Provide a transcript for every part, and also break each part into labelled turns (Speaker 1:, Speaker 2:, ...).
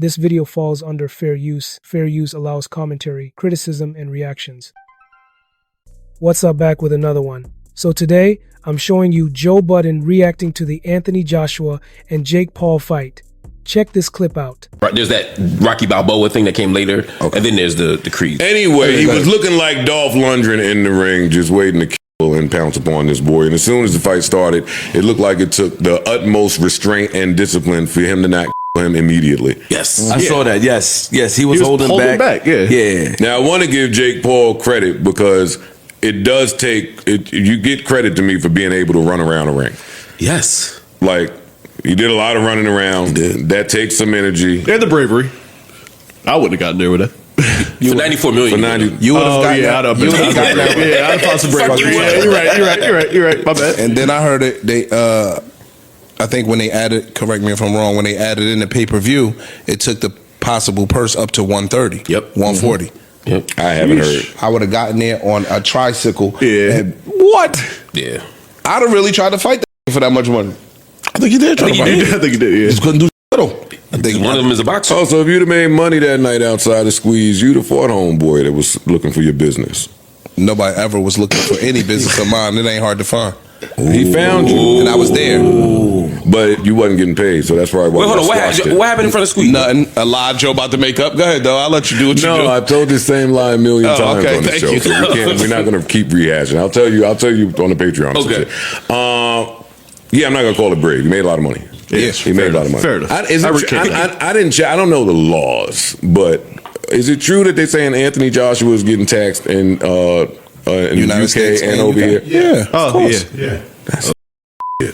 Speaker 1: This video falls under fair use. Fair use allows commentary, criticism, and reactions. What's up, back with another one. So today, I'm showing you Joe Budden reacting to the Anthony Joshua and Jake Paul fight. Check this clip out.
Speaker 2: Right, there's that Rocky Balboa thing that came later, and then there's the Creed.
Speaker 3: Anyway, he was looking like Dolph Lundgren in the ring, just waiting to kill and pounce upon this boy. And as soon as the fight started, it looked like it took the utmost restraint and discipline for him to not kill him immediately.
Speaker 2: Yes.
Speaker 4: I saw that. Yes. He was holding back. Yeah.
Speaker 3: Now, I want to give Jake Paul credit because it does take, you get credit to me for being able to run around a ring.
Speaker 2: Yes.
Speaker 3: Like, he did a lot of running around. That takes some energy.
Speaker 5: And the bravery. I wouldn't have gotten there with that.
Speaker 2: For $94 million.
Speaker 3: For 90,
Speaker 4: You would have gotten that.
Speaker 5: You would have gotten that. Yeah, I'd have found some bravery. Yeah, you're right. My bad.
Speaker 4: And then I heard it. I think when they added, correct me if I'm wrong, when they added in the pay-per-view, it took the possible purse up to 130.
Speaker 2: Yep.
Speaker 4: 140.
Speaker 2: Yep.
Speaker 3: I haven't heard.
Speaker 4: I would have gotten there on a tricycle.
Speaker 5: Yeah.
Speaker 4: And what?
Speaker 2: Yeah.
Speaker 4: I'd have really tried to fight that for that much money.
Speaker 5: I think he did.
Speaker 2: I think he did,
Speaker 5: yeah.
Speaker 4: Just couldn't do little. I think
Speaker 2: One of them is a boxer.
Speaker 3: Oh, so if you'd have made money that night outside the squeeze, you'd have fought homeboy that was looking for your business.
Speaker 4: nobody ever was looking for any business of mine. It ain't hard to find.
Speaker 3: He found you.
Speaker 4: And I was there.
Speaker 3: But you wasn't getting paid, so that's probably why.
Speaker 2: Wait, hold on. What happened in front of Squeeze?
Speaker 4: Nothing. A lie Joe about to make up. Go ahead, though. I'll let you do what you do.
Speaker 3: No, I've told this same lie a million times
Speaker 4: okay,
Speaker 3: on the
Speaker 4: thank
Speaker 3: show,
Speaker 4: you.
Speaker 3: so we're not going to keep rehashing. I'll tell you on the Patreon.
Speaker 2: Okay.
Speaker 3: Yeah, I'm not going to call it brave. He made a lot of money.
Speaker 4: Yes,
Speaker 3: he made a lot of money.
Speaker 5: Fair enough.
Speaker 3: I didn't check. I don't know the laws, but is it true that they're saying Anthony Joshua is getting taxed in the
Speaker 4: United
Speaker 3: UK
Speaker 4: States
Speaker 3: and over here?
Speaker 4: Yeah.
Speaker 5: Oh,
Speaker 4: of course.
Speaker 5: yeah.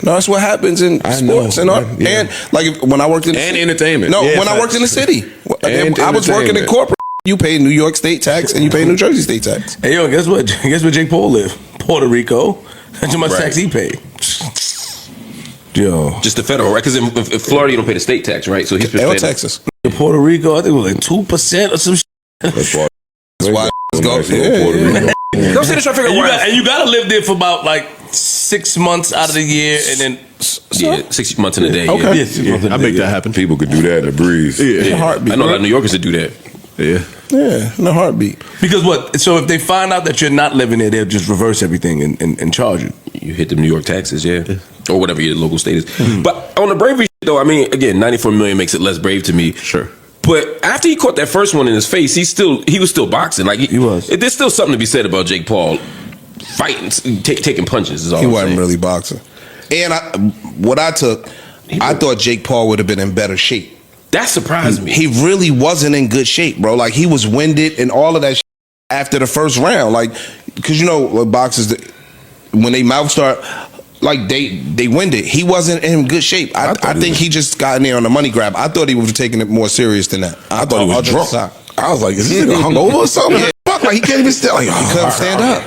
Speaker 4: No, that's what happens in sports and art.
Speaker 3: Yeah.
Speaker 4: And like when I worked in
Speaker 3: And entertainment.
Speaker 4: No,
Speaker 5: Yeah,
Speaker 4: when I worked in the city,
Speaker 3: And
Speaker 4: I was working in
Speaker 3: entertainment.
Speaker 4: corporate. You pay New York state tax and you pay New Jersey state tax.
Speaker 6: Hey, yo, guess what? Guess where Jake Paul live? Puerto Rico. That's how much tax he pay. Yo.
Speaker 2: Just the federal, right? Because in Florida, you don't pay the state tax, right? So he's just
Speaker 4: Or
Speaker 2: paying
Speaker 4: Texas.
Speaker 6: In Puerto Rico, I think it was like 2% or some shit.
Speaker 3: That's why.
Speaker 4: That's why it's
Speaker 3: Puerto
Speaker 4: going.
Speaker 3: Rico.
Speaker 2: I'm sitting trying to figure out
Speaker 6: And you gotta live there for about like 6 months out of the year, and then
Speaker 2: 6 months in a day.
Speaker 5: Okay.
Speaker 6: Yeah, 6 months in a
Speaker 5: I
Speaker 6: day,
Speaker 5: make that
Speaker 6: yeah.
Speaker 5: happen.
Speaker 3: People could do that in a breeze.
Speaker 5: Yeah.
Speaker 4: a heartbeat.
Speaker 2: I know a lot of New Yorkers that do that.
Speaker 5: Yeah.
Speaker 4: Yeah, in a heartbeat.
Speaker 6: Because what? So if they find out that you're not living there, they'll just reverse everything and charge you.
Speaker 2: You hit the New York taxes, yeah. Or whatever your local state is. But on the bravery shit, though, I mean, again, 94 million makes it less brave to me.
Speaker 5: Sure.
Speaker 2: But after he caught that first one in his face, he was still boxing. Like he
Speaker 6: was.
Speaker 2: There's still something to be said about Jake Paul fighting, taking punches. Is all
Speaker 4: He
Speaker 2: I'm
Speaker 4: wasn't
Speaker 2: saying.
Speaker 4: really boxing. And I thought Jake Paul would have been in better shape.
Speaker 2: That surprised me.
Speaker 4: He really wasn't in good shape, bro. Like he was winded and all of that shit after the first round. Like, because you know, boxers, when they mouth start, like they winded. He wasn't in good shape. I think he just got in there on the money grab. I thought he was taking it more serious than that.
Speaker 6: I thought he was drunk.
Speaker 4: Side.
Speaker 6: I was like, is this nigga hungover or something?
Speaker 4: Yeah. Fuck, like he can't even stand. Like, he couldn't stand up.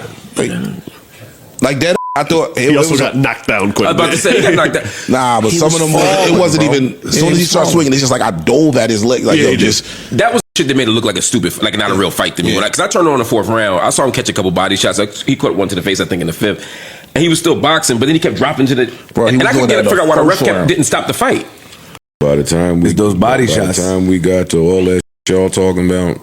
Speaker 4: Like that. I thought
Speaker 5: He also got knocked down quick.
Speaker 2: I was about to say, he got knocked down.
Speaker 6: Nah, but
Speaker 4: He
Speaker 6: some
Speaker 4: was
Speaker 6: of them,
Speaker 4: falling,
Speaker 6: it wasn't
Speaker 4: bro.
Speaker 6: even, as soon as he started swinging, it's just like I dove at his leg. Like,
Speaker 5: Yeah,
Speaker 6: yo,
Speaker 5: he
Speaker 6: just.
Speaker 2: That was shit that made it look like a stupid, like not a real fight to me. Because I turned on the fourth round, I saw him catch a couple body shots. Like, he caught one to the face, I think, in the fifth, and he was still boxing. But then he kept dropping to the.
Speaker 6: Bro, he
Speaker 2: and
Speaker 6: was
Speaker 2: I
Speaker 6: doing
Speaker 2: couldn't
Speaker 6: that
Speaker 2: figure out why the ref
Speaker 6: first round.
Speaker 2: didn't stop the fight.
Speaker 3: By the time we
Speaker 6: It's those body shots.
Speaker 3: By the time we got to all that shit y'all talking about,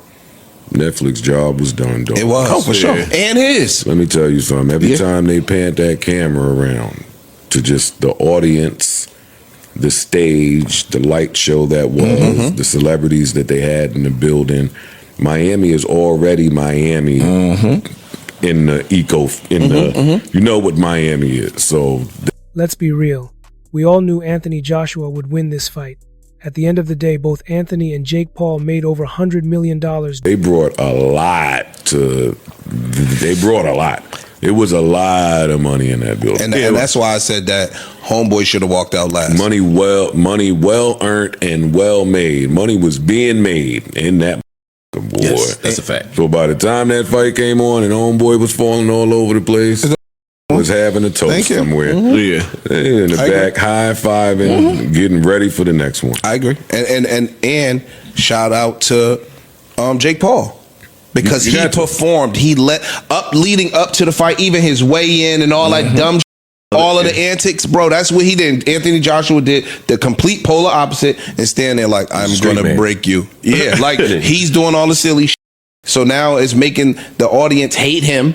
Speaker 3: Netflix job was done. Dog.
Speaker 4: It was.
Speaker 6: Oh, for sure.
Speaker 4: And his.
Speaker 3: Let me tell you something. Every time they panned that camera around to just the audience, the stage, the light show that was, the celebrities that they had in the building, Miami is already Miami in the you know what Miami is. So
Speaker 1: Let's be real. We all knew Anthony Joshua would win this fight. At the end of the day, both Anthony and Jake Paul made over $100 million.
Speaker 3: they brought a lot to. They brought a lot. It was a lot of money in that building.
Speaker 4: And that's why I said that homeboy should have walked out last.
Speaker 3: Money well earned and well made. Money was being made in that boy.
Speaker 2: Yes, that's a fact.
Speaker 3: So by the time that fight came on and homeboy was falling all over the place, was having a toast somewhere.
Speaker 5: Yeah.
Speaker 3: In the back, high-fiving, getting ready for the next one.
Speaker 4: I agree. And shout out to Jake Paul. Because he performed. He leading up to the fight, even his weigh in and all that dumb shit. all of the antics, bro. That's what he did. Anthony Joshua did the complete polar opposite and stand there like, I'm
Speaker 2: Straight
Speaker 4: gonna
Speaker 2: man.
Speaker 4: break you. Yeah, like he's doing all the silly shit. So now it's making the audience hate him,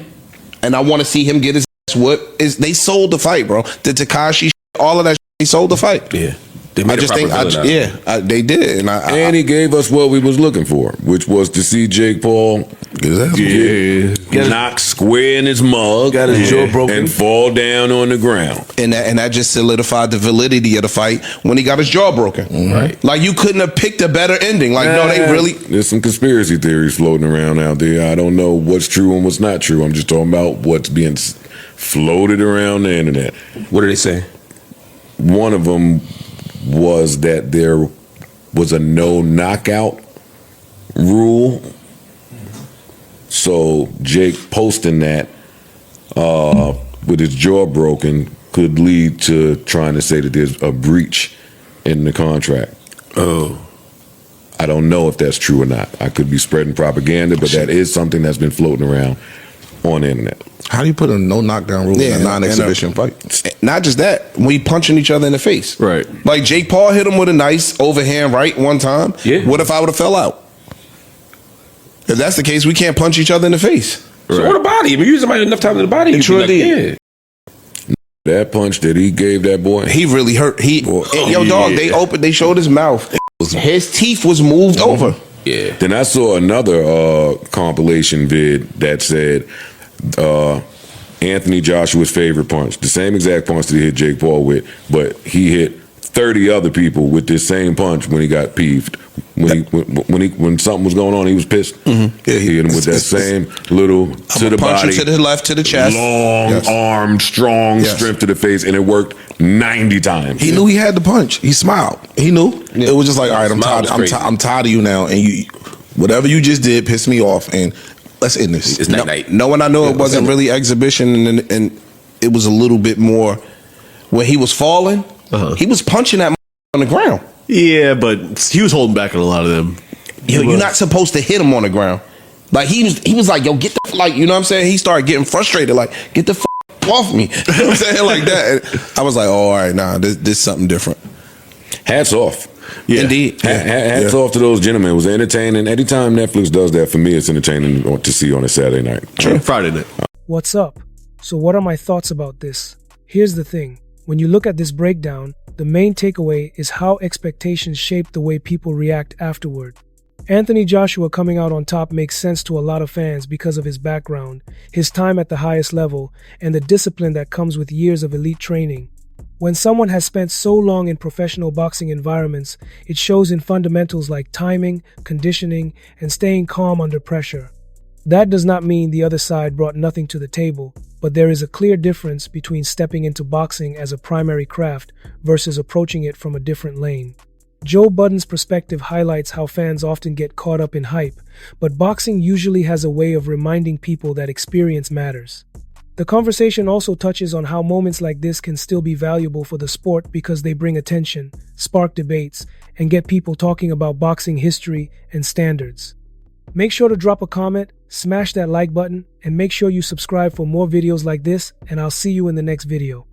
Speaker 4: and I want to see him get his ass whooped. They sold the fight, bro. The Tekashi shit, all of that shit, they sold the fight.
Speaker 2: Yeah. They made
Speaker 4: I just think, they did.
Speaker 3: And he gave us what we was looking for, which was to see Jake Paul get knocked square in his mug,
Speaker 6: Got his jaw broken.
Speaker 3: and fall down on the ground.
Speaker 4: And that just solidified the validity of the fight when he got his jaw broken.
Speaker 2: Right.
Speaker 4: Like, you couldn't have picked a better ending. Like, no, they really...
Speaker 3: There's some conspiracy theories floating around out there. I don't know what's true and what's not true. I'm just talking about what's being floated around the internet.
Speaker 2: What did they say?
Speaker 3: One of them was that there was a no knockout rule. So Jake posting that with his jaw broken could lead to trying to say that there's a breach in the contract.
Speaker 2: Oh.
Speaker 3: I don't know if that's true or not. I could be spreading propaganda, but that is something that's been floating around on the internet.
Speaker 5: How do you put a no knockdown rule in a non-exhibition fight?
Speaker 4: Not just that, we punching each other in the face.
Speaker 5: Right.
Speaker 4: Like, Jake Paul hit him with a nice overhand right one time.
Speaker 2: Yeah.
Speaker 4: What if I would have fell out? If that's the case, we can't punch each other in the face.
Speaker 2: So what a body? I mean, you use somebody enough time in the body.
Speaker 4: It truly
Speaker 2: yeah.
Speaker 3: That punch that he gave that boy,
Speaker 4: He really hurt. Dog, they showed his mouth. His teeth was moved over.
Speaker 2: Yeah.
Speaker 3: Then I saw another compilation vid that said Anthony Joshua's favorite punch, the same exact punch that he hit Jake Paul with, but he hit 30 other people with this same punch when he got peeved. When something was going on, he was pissed.
Speaker 4: Mm-hmm.
Speaker 3: Yeah, he hit him with that same little to the body,
Speaker 4: to the left, to the chest,
Speaker 3: long armed, strong strength to the face, and it worked 90 times.
Speaker 5: He knew he had the punch. He smiled. He knew. It was just like, all right, I'm tired of you now, and you, whatever you just did pissed me off, and let's end this.
Speaker 2: It's night.
Speaker 4: Knowing I know it wasn't really exhibition, and it was a little bit more when he was falling. He was punching that on the ground.
Speaker 5: Yeah, but he was holding back on a lot of them.
Speaker 4: Yo, you're not supposed to hit him on the ground. Like, he was like, yo, get the like, you know what I'm saying? He started getting frustrated, like, get the off me. You know what I'm saying? Like that. And I was like, oh, all right, nah, this is something different.
Speaker 3: Hats off.
Speaker 4: Yeah. Indeed.
Speaker 3: Hats off to those gentlemen. It was entertaining. Anytime Netflix does that, for me, it's entertaining to see on a Saturday night.
Speaker 5: True. Friday night.
Speaker 1: What's up? So what are my thoughts about this? Here's the thing. When you look at this breakdown, the main takeaway is how expectations shape the way people react afterward. Anthony Joshua coming out on top makes sense to a lot of fans because of his background, his time at the highest level, and the discipline that comes with years of elite training. When someone has spent so long in professional boxing environments, it shows in fundamentals like timing, conditioning, and staying calm under pressure. That does not mean the other side brought nothing to the table, but there is a clear difference between stepping into boxing as a primary craft versus approaching it from a different lane. Joe Budden's perspective highlights how fans often get caught up in hype, but boxing usually has a way of reminding people that experience matters. The conversation also touches on how moments like this can still be valuable for the sport because they bring attention, spark debates, and get people talking about boxing history and standards. Make sure to drop a comment, smash that like button, and make sure you subscribe for more videos like this, and I'll see you in the next video.